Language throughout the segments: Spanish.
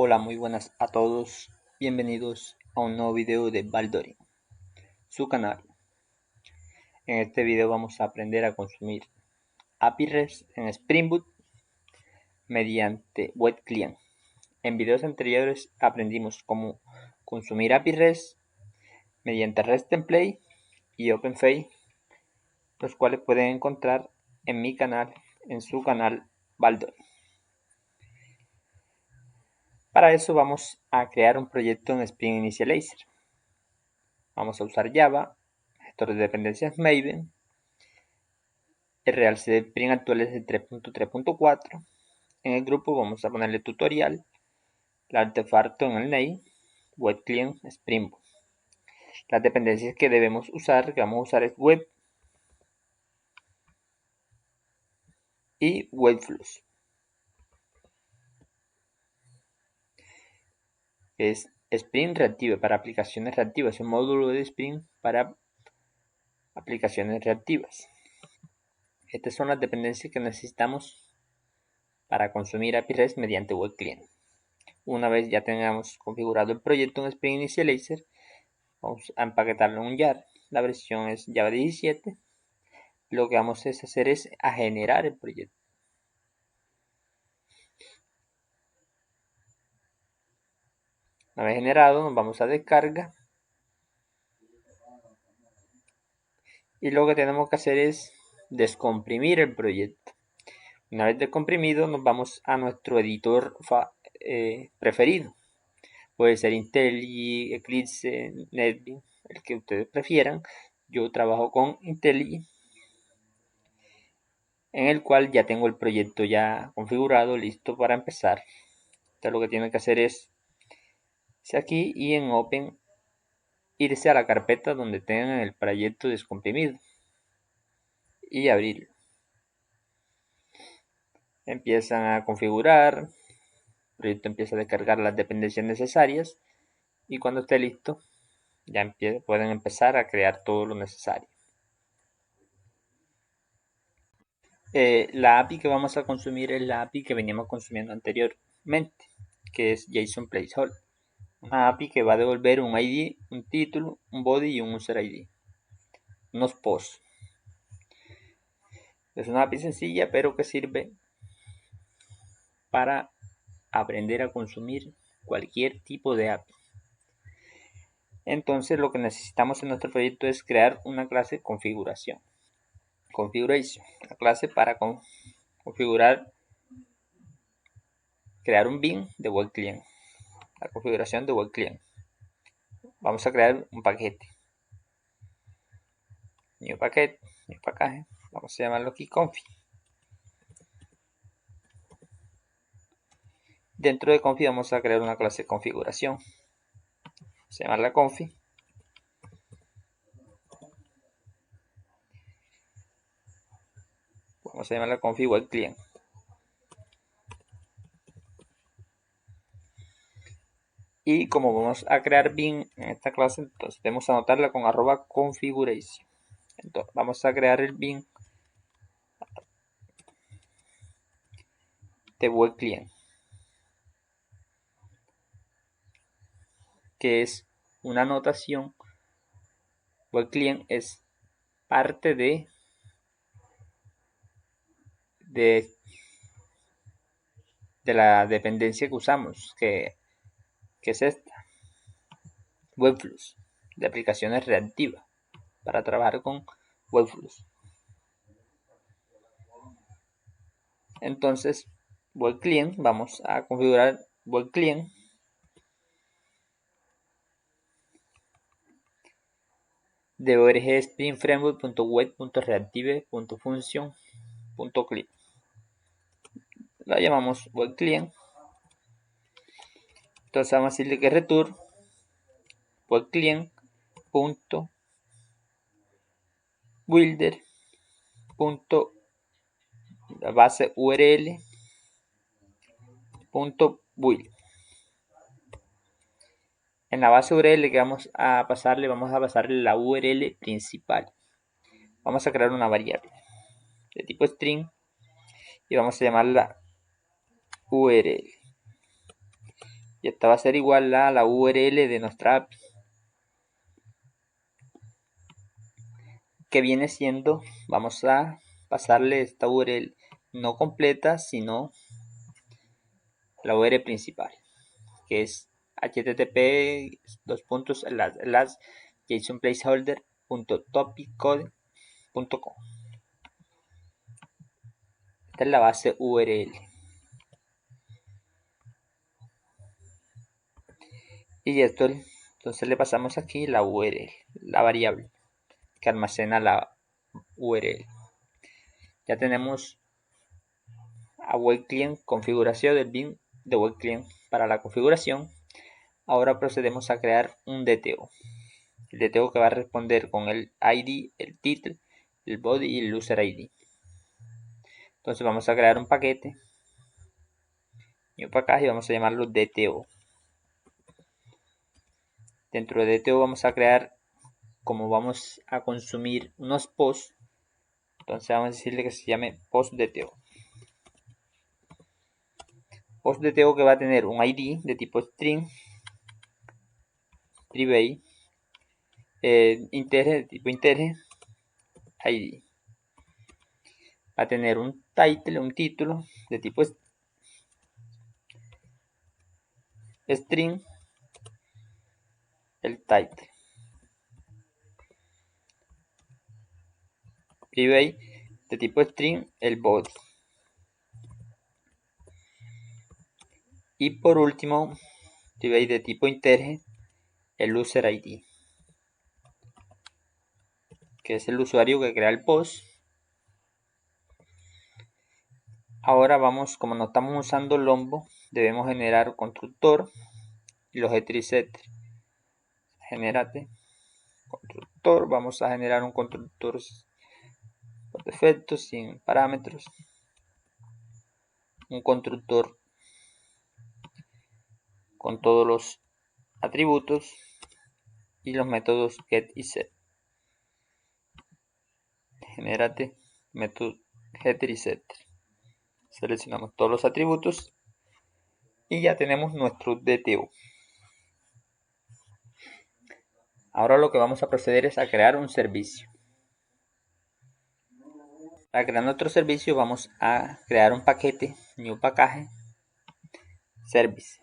Hola, muy buenas a todos. Bienvenidos a un nuevo video de Baldori, su canal. En este video vamos a aprender a consumir API REST en Spring Boot mediante Web Client. En videos anteriores aprendimos cómo consumir API REST mediante REST Template y OpenFay, los cuales pueden encontrar en mi canal, en su canal Baldori. Para eso vamos a crear un proyecto en Spring Initializer. Vamos a usar Java, gestor de dependencias Maven. El realce de Spring actual es el 3.3.4. En el grupo vamos a ponerle tutorial, el artefacto en el name, web client Spring Boot. Las dependencias que debemos usar, que vamos a usar es web y webflows. Es Spring Reactive para aplicaciones reactivas, es un módulo de Spring para aplicaciones reactivas. Estas son las dependencias que necesitamos para consumir API REST mediante web client. Una vez ya tengamos configurado el proyecto en Spring Initializer, vamos a empaquetarlo en un jar. La versión es Java 17. Lo que vamos a hacer es a generar el proyecto. Una vez generado, nos vamos a descarga. Y lo que tenemos que hacer es descomprimir el proyecto. Una vez descomprimido, nos vamos a nuestro editor preferido. Puede ser IntelliJ, Eclipse, NetBeans, el que ustedes prefieran. Yo trabajo con IntelliJ, en el cual ya tengo el proyecto ya configurado, listo para empezar. Entonces lo que tienen que hacer es irse aquí y en Open irse a la carpeta donde tengan el proyecto descomprimido y abrirlo. Empiezan a configurar, el proyecto empieza a descargar las dependencias necesarias y cuando esté listo ya pueden empezar a crear todo lo necesario. La API que vamos a consumir es la API que veníamos consumiendo anteriormente, que es JSON Placeholder. Una API que va a devolver un ID, un título, un body y un user ID. Unos posts. Es una API sencilla, pero que sirve para aprender a consumir cualquier tipo de API. Entonces lo que necesitamos en nuestro proyecto es crear una clase configuración. Configuration, la clase para configurar, crear un bin de web client. La configuración de web client. Vamos a crear un paquete. New paquete, new package. Vamos a llamarlo aquí confi. Dentro de confi vamos a crear una clase de configuración. Se llama la confi. Vamos a llamarla confi web client. Y como vamos a crear bin en esta clase, entonces debemos anotarla con @configuration. Entonces vamos a crear el bin de web client, que es una anotación. Web client es parte de la dependencia que usamos, que es esta, webflows, de aplicaciones reactivas, para trabajar con webflows. Entonces, web client, vamos a configurar web client de org spring framework.web.reactive.function.client. La llamamos web client. Entonces vamos a decirle que return web client builder base url build. En la base URL que vamos a pasarle la URL principal. Vamos a crear una variable de tipo string y vamos a llamarla URL. y esta va a ser igual a la URL de nuestra API, que viene siendo, vamos a pasarle esta URL no completa, sino la URL principal, que es http://jasonplaceholder.topiccode.com. Esta es la base URL. Y esto, entonces le pasamos aquí la URL, la variable que almacena la URL. Ya tenemos a web client configuración del bin de web client para la configuración. Ahora procedemos a crear un DTO. El DTO que va a responder con el ID, el title, el body y el user ID. Entonces vamos a crear un paquete y un package y vamos a llamarlo DTO. Dentro de DTO vamos a crear, como vamos a consumir unos posts, entonces vamos a decirle que se llame post DTO. Post DTO que va a tener un ID de tipo string, private, integer de tipo integer, ID. Va a tener un title, un título de tipo string, el title. Private de tipo string, el body. Y por último, private de tipo integer, el user ID, que es el usuario que crea el post. Ahora vamos, como no estamos usando Lombo, debemos generar un constructor y los getter. Generate constructor. Vamos a generar un constructor por defecto, sin parámetros. Un constructor con todos los atributos y los métodos get y set. Generate método getter y setter. Seleccionamos todos los atributos y ya tenemos nuestro DTO. Ahora lo que vamos a proceder es a crear un servicio. Para crear nuestro servicio vamos a crear un paquete, new package, service.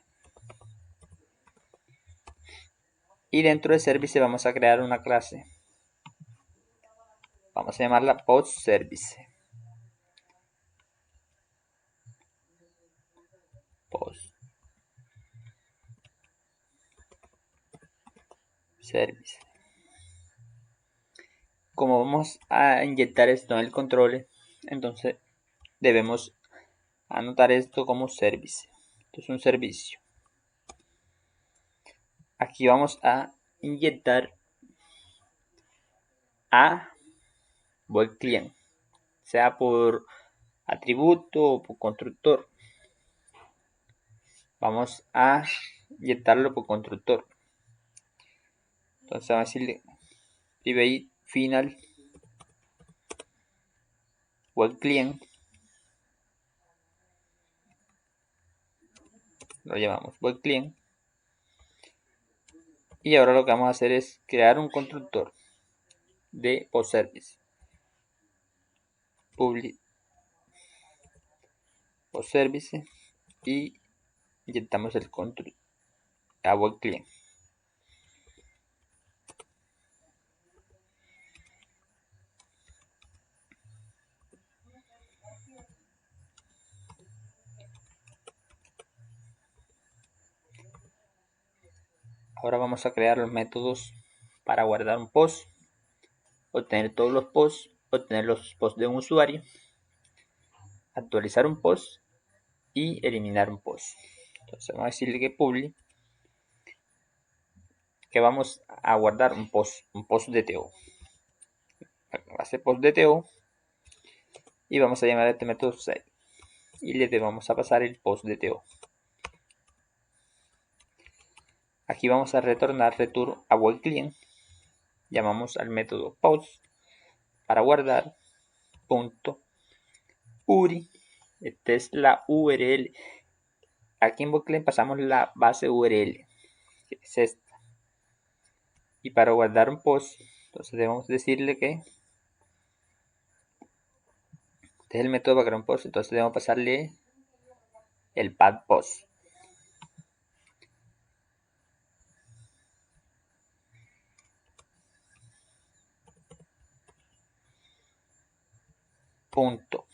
Y dentro de service vamos a crear una clase. Vamos a llamarla post service. Post service. Como vamos a inyectar esto en el control, entonces debemos anotar esto como service. Esto es un servicio. Aquí vamos a inyectar a web client, sea por atributo o por constructor. Vamos a inyectarlo por constructor. Entonces vamos a decirle private final web client. Lo llamamos web client. Y ahora lo que vamos a hacer es crear un constructor de post service. Public post service y inyectamos el constructor a web client. Ahora vamos a crear los métodos para guardar un post, obtener todos los posts, obtener los posts de un usuario, actualizar un post y eliminar un post. Entonces vamos a decirle que public, que vamos a guardar un post DTO. Hace post DTO y vamos a llamar a este método save y le vamos a pasar el post DTO. Aquí vamos a retornar return a web client. Llamamos al método post para guardar punto URI. Esta es la URL aquí en VoidClaim pasamos la base URL, que es esta. Y para guardar un post, entonces debemos decirle que este es el método para crear un post, entonces debemos pasarle el path post. Punto.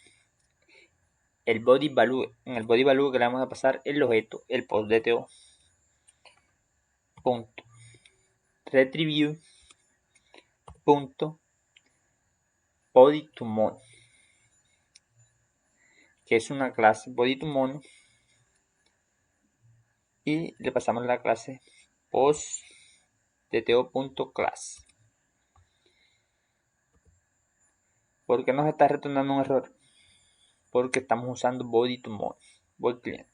El body value, en el body value que le vamos a pasar el objeto, el post DTO. Punto. Retrieve. Punto. Body to mono, que es una clase body to mono, y le pasamos la clase post DTO.class. ¿Por qué nos está retornando un error? Porque estamos usando body to mono, VoidClaim.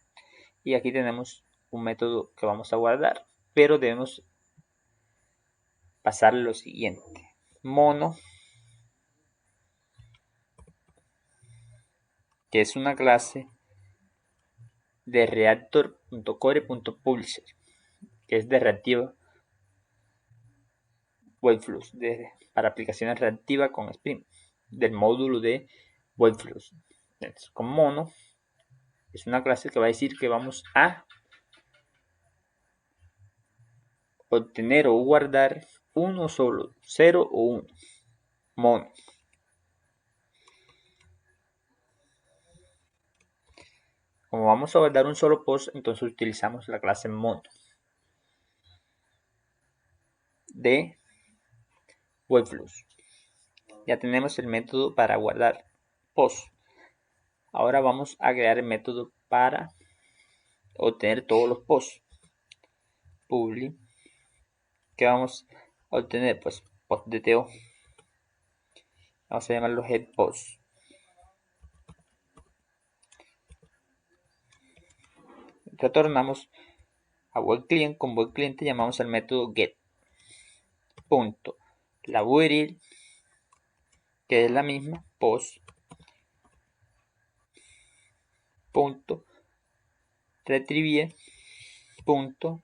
Y aquí tenemos un método que vamos a guardar, pero debemos pasar lo siguiente: mono, que es una clase de reactor.core.publisher, que es de reactiva Webflux, para aplicaciones reactivas con Spring, del módulo de Webflux. Entonces, con mono es una clase que va a decir que vamos a obtener o guardar uno solo, 0 o 1, mono. Como vamos a guardar un solo post, entonces utilizamos la clase mono de Webflux. Ya tenemos el método para guardar post. Ahora vamos a crear el método para obtener todos los posts. Public, que vamos a obtener, pues post DTO. Vamos a llamarlo head post. Retornamos a VoidClaim. Con VoidClaim llamamos al método get. Punto. La URL, que es la misma, post. Punto. Retrieve. Punto.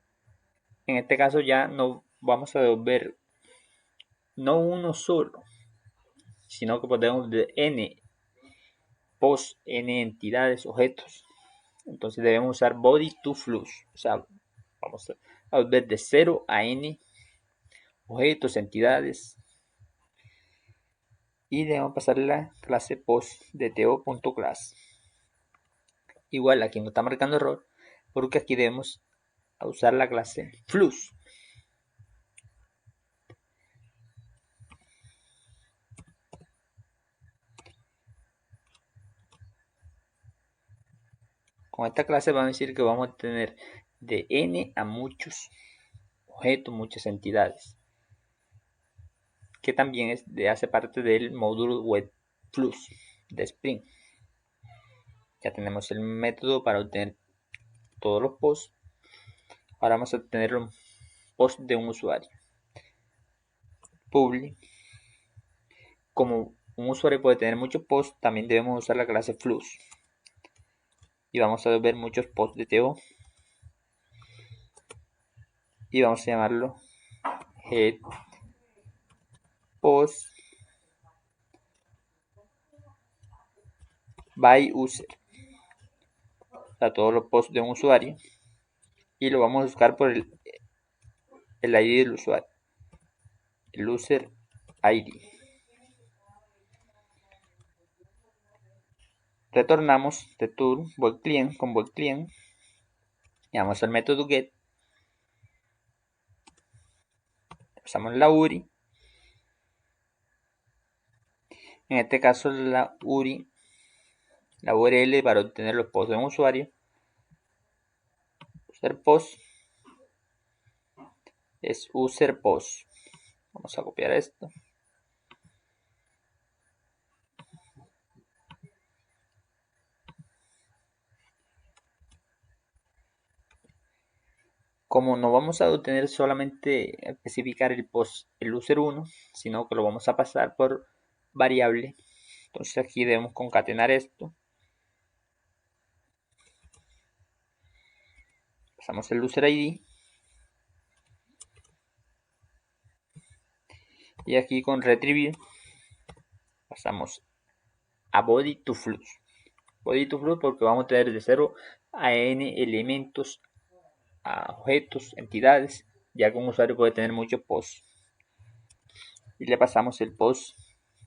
En este caso ya no vamos a devolver no uno solo, sino que podemos de n post, n entidades, objetos. Entonces debemos usar body to flux, o sea, vamos a volver de 0 a n objetos, entidades, y debemos pasar la clase post DTO.class. Igual aquí no está marcando error porque aquí debemos usar la clase flux. Con esta clase vamos a decir que vamos a tener de n a muchos objetos, muchas entidades, que también hace parte del módulo Webflux de Spring. Ya tenemos el método para obtener todos los posts. Ahora vamos a obtener un post de un usuario. Public. Como un usuario puede tener muchos posts, también debemos usar la clase flux. Y vamos a ver muchos posts de TO. Y vamos a llamarlo head post by user. O sea, todos los posts de un usuario. Y lo vamos a buscar por el ID del usuario. El user ID. Retornamos de tool VoidClaim con VoidClaim. Llamamos al método get. Usamos la URI. En este caso la URI, la URL para obtener los posts de un usuario. User post es user post. Vamos a copiar esto. Como no vamos a obtener solamente especificar el post, el user 1, sino que lo vamos a pasar por variable, entonces aquí debemos concatenar esto. pasamos el user ID y aquí con retrieve pasamos a body to flux. Body to flux porque vamos a tener de 0 a n elementos, a objetos, entidades, ya que un usuario puede tener muchos posts. Y le pasamos el post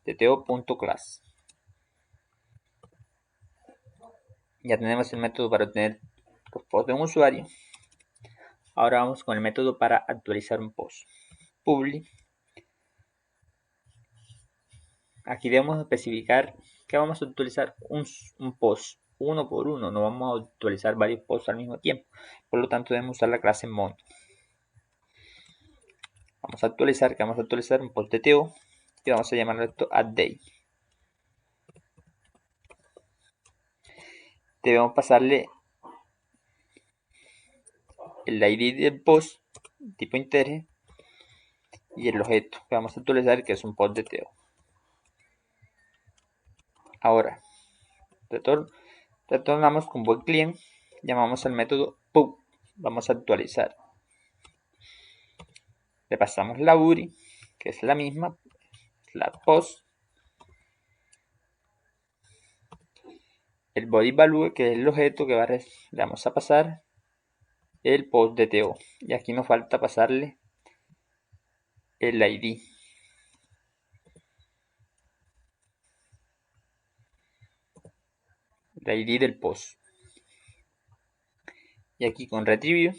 de teo.class. Ya tenemos el método para obtener los posts de un usuario. Ahora vamos con el método para actualizar un post. Public. Aquí debemos especificar que vamos a actualizar un post uno por uno. No vamos a actualizar varios posts al mismo tiempo. Por lo tanto debemos usar la clase mono. Vamos a actualizar un post de teo y vamos a llamarlo esto addDate. Debemos pasarle el ID del post tipo integer y el objeto que vamos a actualizar, que es un post de teo. Ahora retornamos con void client, llamamos al método pub, vamos a actualizar, le pasamos la URI, que es la misma, la post, el body value, que es el objeto que le vamos a pasar el post de teo, y aquí nos falta pasarle el ID. El ID del post. Y aquí con retrieve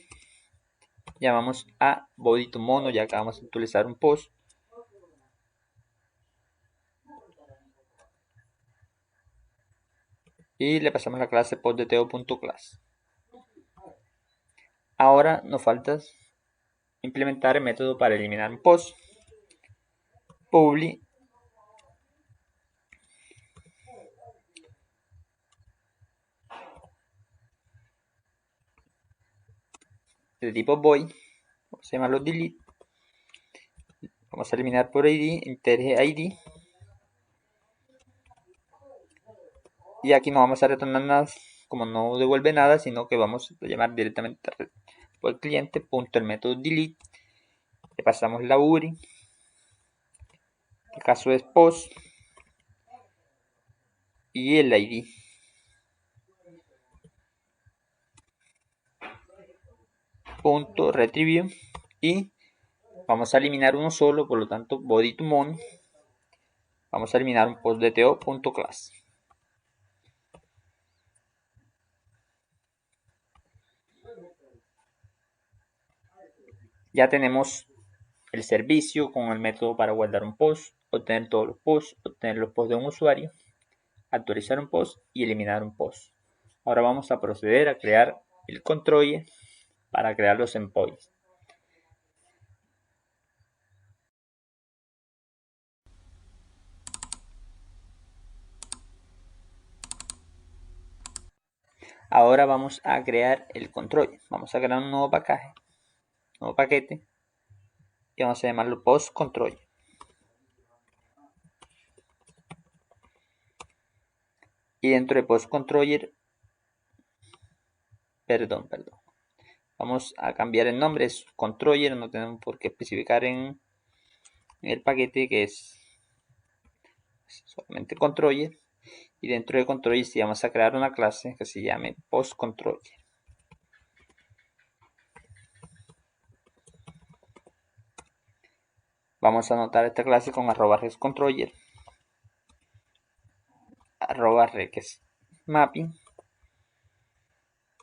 llamamos a body to mono, ya que vamos a actualizar un post. Y le pasamos la clase post de teo.class. Ahora nos falta implementar el método para eliminar un post. Public de tipo void, vamos a llamarlo delete, vamos a eliminar por ID, integer ID, y aquí no vamos a retornar nada, como no devuelve nada, sino que vamos a llamar directamente por cliente punto el método delete, le pasamos la URI, el caso es post y el ID. Punto retrieve y vamos a eliminar uno solo, por lo tanto body to mono, vamos a eliminar un post de teo.class. Ya tenemos el servicio con el método para guardar un post, obtener todos los posts, obtener los posts de un usuario, actualizar un post y eliminar un post. Ahora vamos a proceder a crear el controller para crear los endpoints. Ahora vamos a crear el controller. Vamos a crear un nuevo paquete y vamos a llamarlo post controller. Y dentro de post controller, vamos a cambiar el nombre, es controller, no tenemos por qué especificar en el paquete que es solamente controller. Y dentro de controller sí vamos a crear una clase que se llame post controller. Vamos a anotar esta clase con @rescontroller, @resmapping,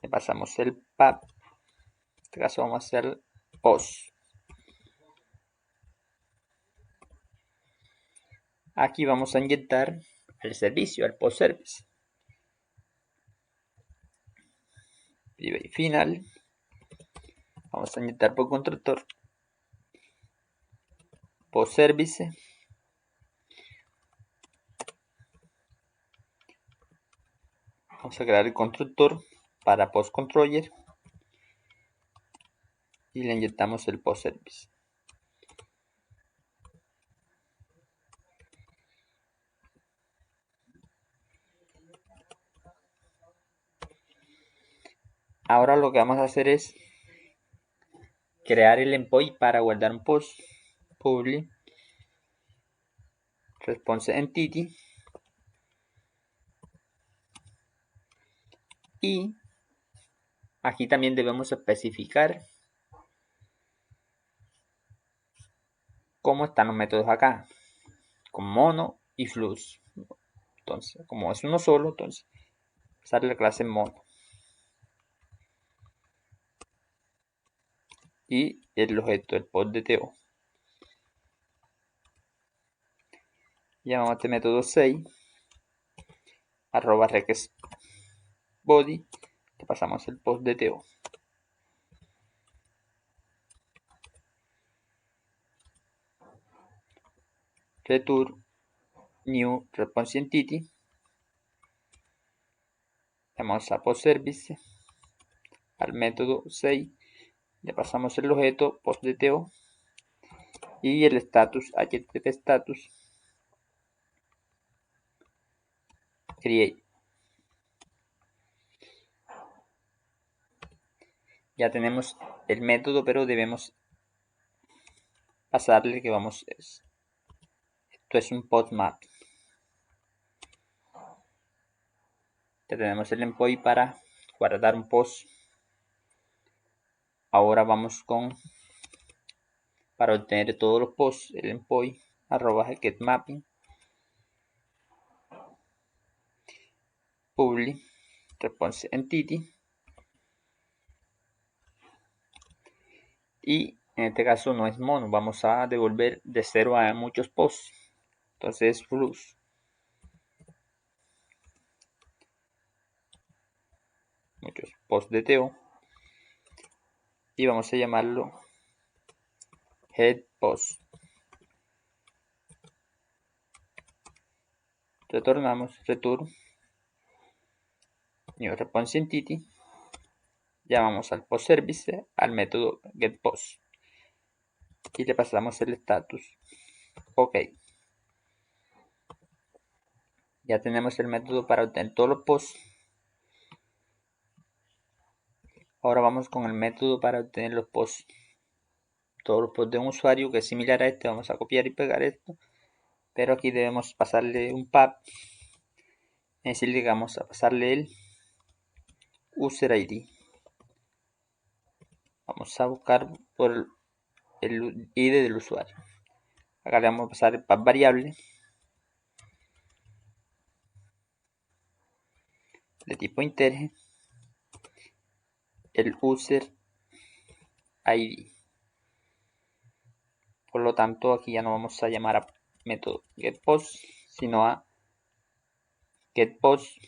le pasamos el path, en este caso vamos a hacer post. Aquí vamos a inyectar el servicio, el post service. Y final, vamos a inyectar por constructor post service, vamos a crear el constructor para post controller y le inyectamos el post service. Ahora lo que vamos a hacer es crear el endpoint para guardar un post. Public response entity y aquí también debemos especificar cómo están los métodos acá, con mono y flux. Entonces, como es uno solo, entonces sale la clase mono y el objeto del post de TO. Llamamos a este método 6 arroba request body, que pasamos el post de TO. Return new response entity, llamamos a post service, al método 6 le pasamos el objeto post de TO y el status http status create. Ya tenemos el método, pero debemos pasarle que vamos, esto es un post map. Ya tenemos el endpoint para guardar un post. Ahora vamos con, para obtener todos los posts, el endpoint arroba getMapping public response entity y en este caso no es mono, vamos a devolver de 0 a muchos posts, entonces flux muchos posts de TO y vamos a llamarlo head post. Retornamos return new response entity, llamamos al post service al método getPost y le pasamos el status ok. Ya tenemos el método para obtener todos los posts. Ahora vamos con el método para obtener los posts, todos los posts de un usuario que es similar a este. Vamos a copiar y pegar esto, pero aquí debemos pasarle un pub, es decir, que vamos a pasarle el user ID. Vamos a buscar por el ID del usuario. Acá le vamos a pasar el pub variable de tipo integer, el user ID. Por lo tanto, aquí ya no vamos a llamar a método getPost, sino a getPost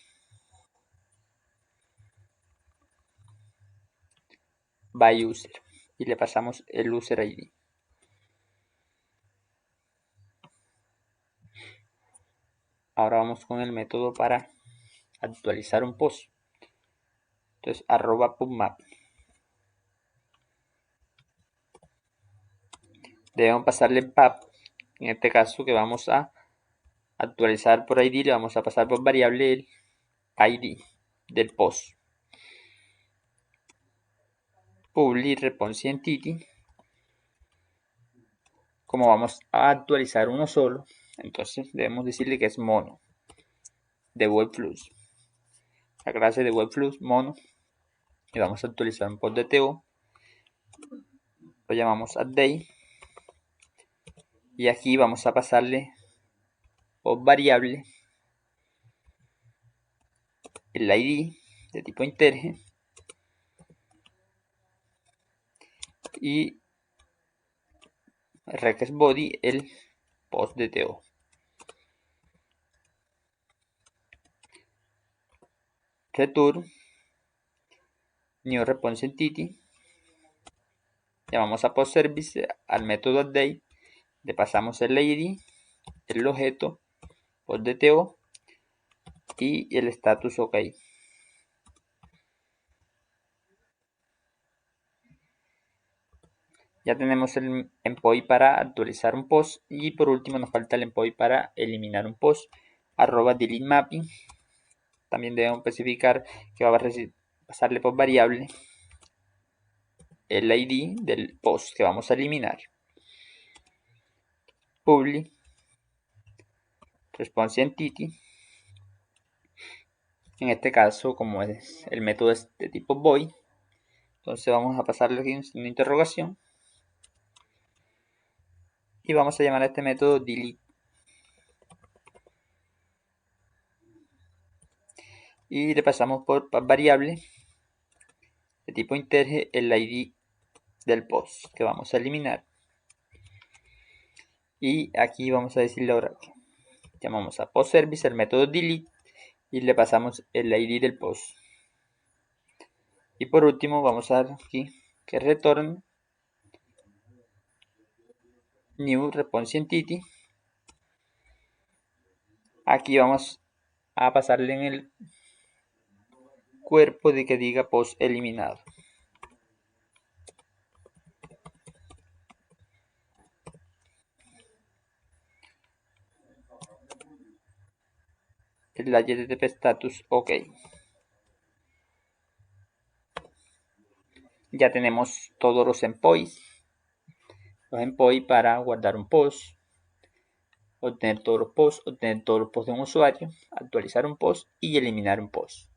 by user y le pasamos el user ID. Ahora vamos con el método para actualizar un post. Entonces arroba pubmap. Debemos pasarle el pub, en este caso que vamos a actualizar por ID, le vamos a pasar por variable el ID del post. Public response entity, como vamos a actualizar uno solo, entonces debemos decirle que es mono de webflux. La clase de webflux mono, y vamos a actualizar un post de TO, lo llamamos update y aquí vamos a pasarle por variable el ID de tipo integer y request body el post de TO. Return new response entity, llamamos a post service al método update, le pasamos el ID, el objeto post de TO y el status ok. Ya tenemos el endpoint para actualizar un post y por último nos falta el endpoint para eliminar un post arroba delete mapping. También debemos especificar que va a pasarle por variable el ID del post que vamos a eliminar. Public response entity. En este caso, como el método es de tipo void, entonces vamos a pasarle aquí una interrogación y vamos a llamar a este método delete. Y le pasamos por variable de tipo integer el ID del post que vamos a eliminar. Y aquí vamos a decirle ahora que llamamos a post service el método delete y le pasamos el ID del post. Y por último vamos a dar aquí que retorne new response entity. Aquí vamos a pasarle en el cuerpo de que diga post eliminado. El HTTP status OK. Ya tenemos todos los endpoints para guardar un post, obtener todos los posts de un usuario, actualizar un post y eliminar un post.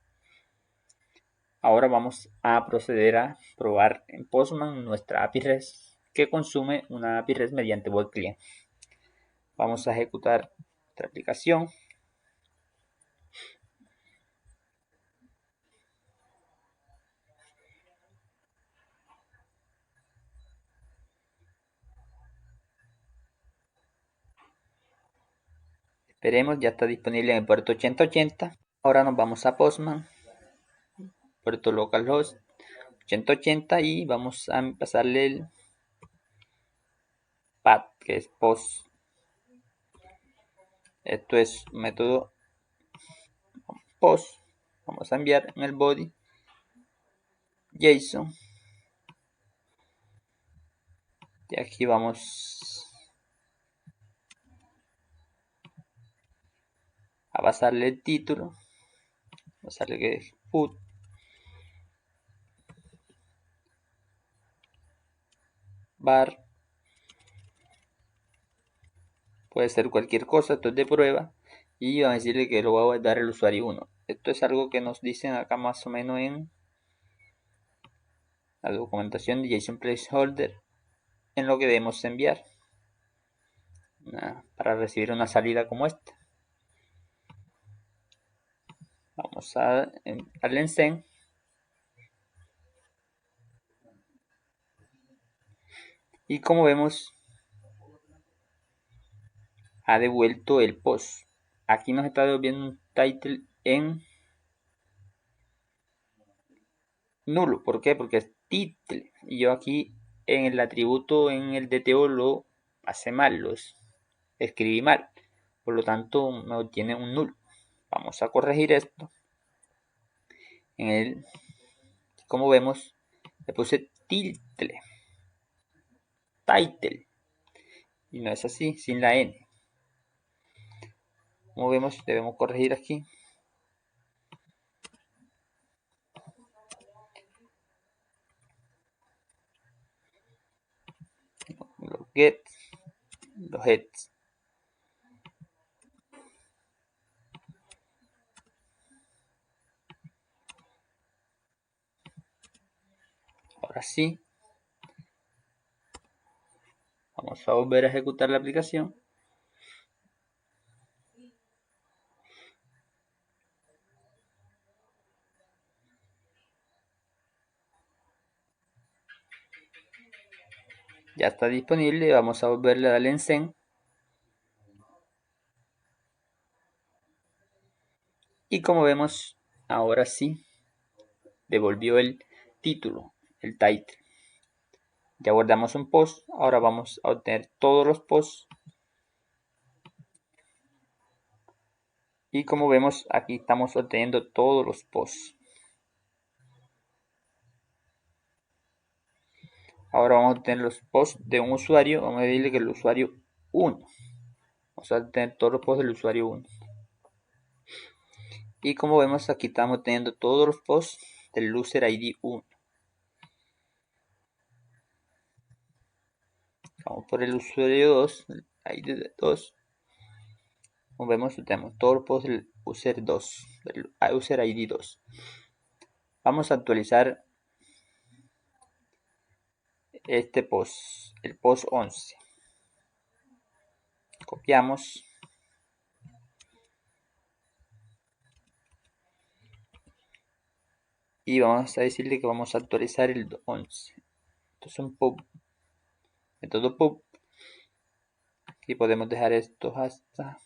Ahora vamos a proceder a probar en Postman nuestra API REST que consume una API REST mediante web client. Vamos a ejecutar nuestra aplicación. Esperemos, ya está disponible en el puerto 8080. Ahora nos vamos a Postman, puerto localhost 8080 y vamos a pasarle el path que es post. Esto es método post. Vamos a enviar en el body JSON. Y aquí vamos a pasarle el título. Pasarle que es food. Bar. Puede ser cualquier cosa, esto es de prueba. Y vamos a decirle que lo va a guardar el usuario 1. Esto es algo que nos dicen acá más o menos en la documentación de JSON Placeholder en lo que debemos enviar para recibir una salida como esta. Vamos a darle en send y como vemos ha devuelto el post. Aquí nos está devolviendo un title en nulo. ¿Por qué? Porque es title y yo aquí en el atributo en el DTO lo pasé mal, los escribí mal, por lo tanto me obtiene un nulo. Vamos a corregir esto. Como vemos, le puse title y no es así, sin la N. Como vemos, debemos corregir aquí. Los get, los heads. Ahora sí, vamos a volver a ejecutar la aplicación. Ya está disponible, vamos a volverle a darle en send. Y como vemos, ahora sí, devolvió el título, el title. Ya guardamos un post, ahora vamos a obtener todos los posts. Y como vemos, aquí estamos obteniendo todos los posts. Ahora vamos a obtener los posts de un usuario. Vamos a decirle que el usuario 1. Vamos a obtener todos los posts del usuario 1. Y como vemos, aquí estamos teniendo todos los posts del user ID 1. Vamos por el usuario 2, el ID 2. Como vemos, tenemos todos los posts del user 2, del user ID 2. Vamos a actualizar este post, el post 11. Copiamos. Y vamos a decirle que vamos a actualizar el 11. Entonces un pub, método pub. Aquí podemos dejar estos hasta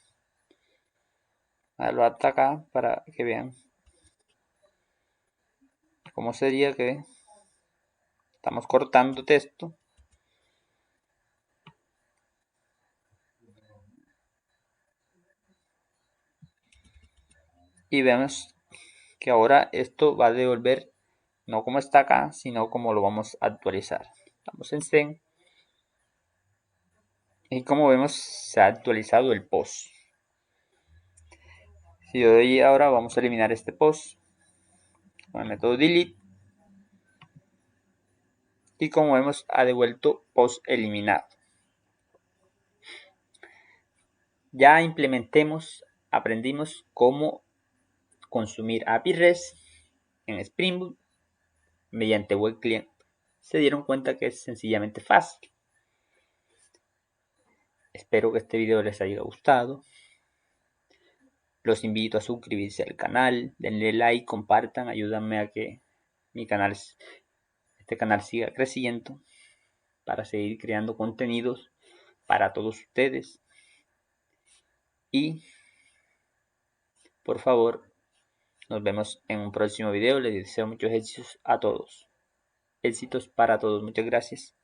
acá para que vean cómo sería que estamos cortando texto. Y vemos que ahora esto va a devolver no como está acá, sino como lo vamos a actualizar. Vamos en Zen. Y como vemos, se ha actualizado el post. Si yo doy ahora, vamos a eliminar este post con el método delete. Y como vemos, ha devuelto post eliminado. Ya aprendimos cómo consumir API REST en Spring Boot mediante web client. Se dieron cuenta que es sencillamente fácil. Espero que este video les haya gustado. Los invito a suscribirse al canal, denle like, compartan, ayúdenme a que este canal siga creciendo para seguir creando contenidos para todos ustedes. Y por favor, nos vemos en un próximo video. Les deseo muchos éxitos a todos. Éxitos para todos. Muchas gracias.